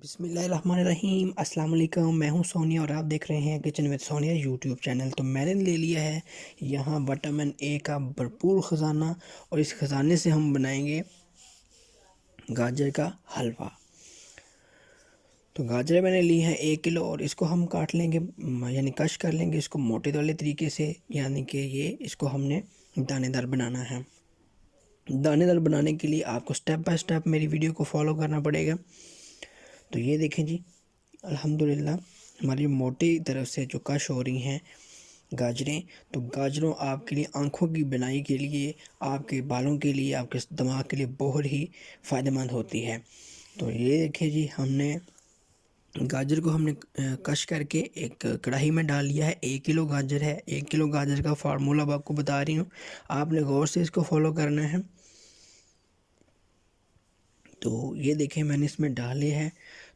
बिस्मिल्लाहिर्रहमानिर्रहीम अस्सलाम वालेकुम। मैं हूं सोनिया और आप देख रहे हैं kitchen with Sonia YouTube channel. तो मैंने ले लिया है यहाँ विटामिन ए का भरपूर ख़जाना और इस ख़जाने से हम बनाएंगे गाजर का हलवा। तो गाजर मैंने ली है 1 किलो और इसको हम काट लेंगे, यानी कश कर लेंगे इसको मोटे वाले तरीके से, यानी कि ये इसको हमने दानेदार बनाना है। दानेदार बनाने के लिए आपको स्टेप बाय स्टेप मेरी वीडियो को फॉलो करना पड़ेगा। तो ये देखें जी, अल्हम्दुलिल्लाह हमारी मोटी तरफ से जो कश हो रही हैं गाजरें। तो गाजरों आपके लिए आँखों की बनाई के लिए, आपके बालों के लिए, आपके दिमाग के लिए बहुत ही फ़ायदेमंद होती है। तो ये देखिए जी, हमने गाजर को हमने कश करके एक कढ़ाई में डाल लिया है। 1 किलो गाजर है। 1 किलो गाजर का फार्मूला अब आपको बता रही हूँ, आपने गौर से इसको फॉलो करना है। तो ये देखें मैंने इसमें डाले हैं।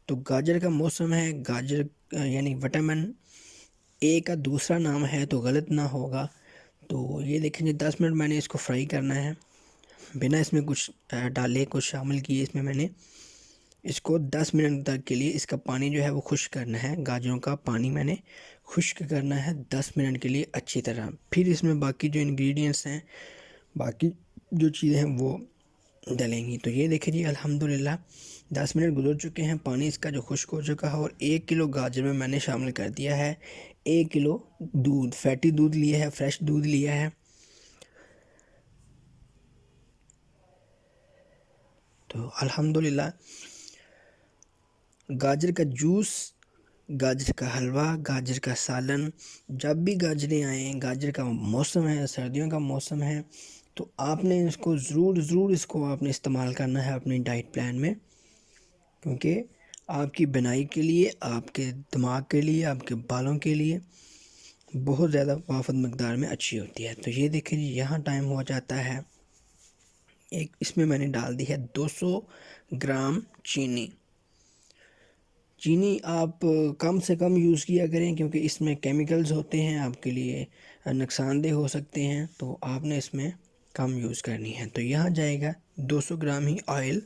तो गाजर का मौसम है, गाजर यानी विटामिन ए का दूसरा नाम है, तो गलत ना होगा। तो ये देखेंगे 10 मिनट मैंने इसको फ्राई करना है बिना इसमें कुछ डाले, कुछ शामिल किए। इसमें मैंने इसको 10 मिनट तक के लिए इसका पानी जो है वो खुश्क करना है। गाजरों का पानी मैंने खुश्क करना है 10 मिनट के लिए अच्छी तरह। फिर इसमें बाकी जो इंग्रेडिएंट्स हैं, बाकी जो चीज़ें हैं वो डलेंगी। तो ये देखिए जी, अल्हम्दुलिल्लाह 10 मिनट गुजर चुके हैं, पानी इसका जो खुश्क हो चुका है। और 1 किलो गाजर में मैंने शामिल कर दिया है 1 किलो दूध, फैटी दूध लिया है, फ्रेश दूध लिया है। तो अल्हम्दुलिल्लाह गाजर का जूस, गाजर का हलवा, गाजर का सालन, जब भी गाजरें आएँ, गाजर का मौसम है, सर्दियों का मौसम है, तो आपने इसको ज़रूर इसको आपने इस्तेमाल करना है अपनी डाइट प्लान में, क्योंकि आपकी बनाई के लिए, आपके दिमाग के लिए, आपके बालों के लिए बहुत ज़्यादा वाफद मकदार में अच्छी होती है। तो ये देखिए जी, यहाँ टाइम हो जाता है एक, इसमें मैंने डाल दी है 200 ग्राम चीनी। चीनी आप कम से कम यूज़ किया करें, क्योंकि इसमें केमिकल्स होते हैं, आपके लिए नुकसानदेह हो सकते हैं। तो आपने इसमें कम यूज़ करनी है। तो यहाँ जाएगा 200 ग्राम ही ऑयल।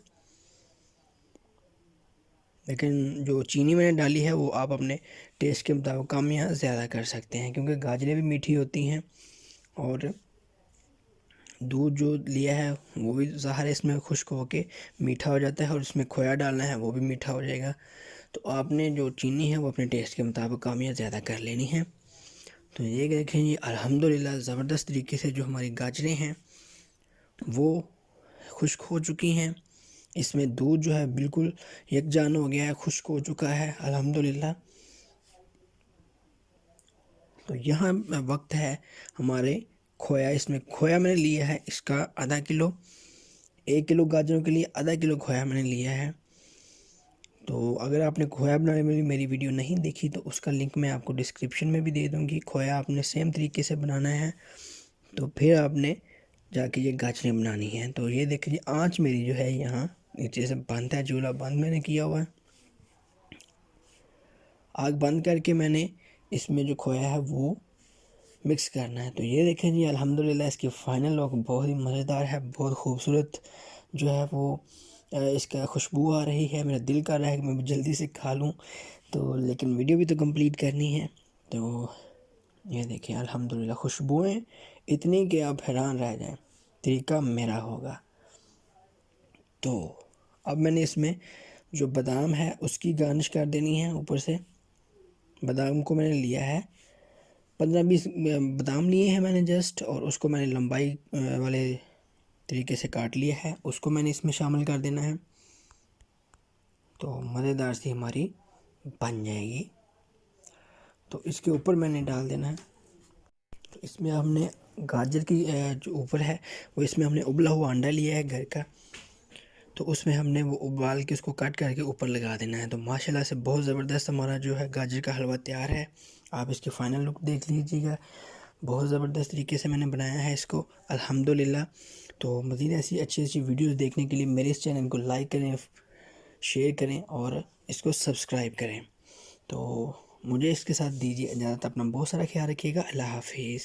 लेकिन जो चीनी मैंने डाली है वो आप अपने टेस्ट के मुताबिक कम या ज़्यादा कर सकते हैं, क्योंकि गाजरें भी मीठी होती हैं और दूध जो लिया है वो भी ज़ाहिर है इसमें खुश्क होके मीठा हो जाता है, और इसमें खोया डालना है वो भी मीठा हो जाएगा। तो आपने जो चीनी है वो अपने टेस्ट के मुताबिक कम या ज़्यादा कर लेनी है। तो ये देखें ये अल्हम्दुलिल्लाह ज़बरदस्त तरीके से जो हमारी गाजरें हैं वो खुश्क हो चुकी हैं। इसमें दूध जो है बिल्कुल यकजान हो गया है, खुश्क हो चुका है अल्हम्दुलिल्लाह। तो यहाँ वक्त है हमारे खोया। इसमें खोया मैंने लिया है इसका आधा किलो। 1 किलो गाजरों के लिए आधा किलो खोया मैंने लिया है। तो अगर आपने खोया बनाने वाली मेरी वीडियो नहीं देखी तो उसका लिंक मैं आपको डिस्क्रिप्शन में भी दे दूँगी। खोया आपने सेम तरीके से बनाना है, तो फिर आपने जाके ये गाजरें बनानी हैं। तो ये देखिए आँच मेरी जो है यहाँ नीचे से बंद है, चूल्हा बंद मैंने किया हुआ है। आग बंद करके मैंने इसमें जो खोया है वो मिक्स करना है। तो ये देखें जी, अल्हम्दुलिल्लाह इसकी फ़ाइनल लुक बहुत ही मज़ेदार है, बहुत खूबसूरत जो है वो इसका खुशबू आ रही है। मेरा दिल कर रहा है कि मैं जल्दी से खा लूँ, तो लेकिन वीडियो भी तो कंप्लीट करनी है। तो ये देखिए अल्हम्दुलिल्लाह खुशबुएँ इतनी कि आप हैरान रह जाएं, तरीका मेरा होगा। तो अब मैंने इसमें जो बादाम है उसकी गार्निश कर देनी है ऊपर से। बादाम को मैंने लिया है 15-20 बादाम लिए हैं मैंने जस्ट, और उसको मैंने लंबाई वाले तरीके से काट लिया है, उसको मैंने इसमें शामिल कर देना है। तो मज़ेदार सी हमारी बन जाएगी। तो इसके ऊपर मैंने डाल देना है। तो इसमें हमने गाजर की जो ऊपर है वो इसमें हमने उबला हुआ अंडा लिया है घर का, तो उसमें हमने वो उबाल के उसको कट करके ऊपर लगा देना है। तो माशाल्लाह से बहुत ज़बरदस्त हमारा जो है गाजर का हलवा तैयार है। आप इसकी फ़ाइनल लुक देख लीजिएगा, बहुत ज़बरदस्त तरीके से मैंने बनाया है इसको अल्हम्दुलिल्लाह। तो मज़ीद ऐसी अच्छी वीडियोस देखने के लिए मेरे इस चैनल को लाइक करें, शेयर करें और इसको सब्सक्राइब करें। तो मुझे इसके साथ दीजिए इजाज़त। अपना बहुत सारा ख्याल रखिएगा। अल्लाह हाफिज़।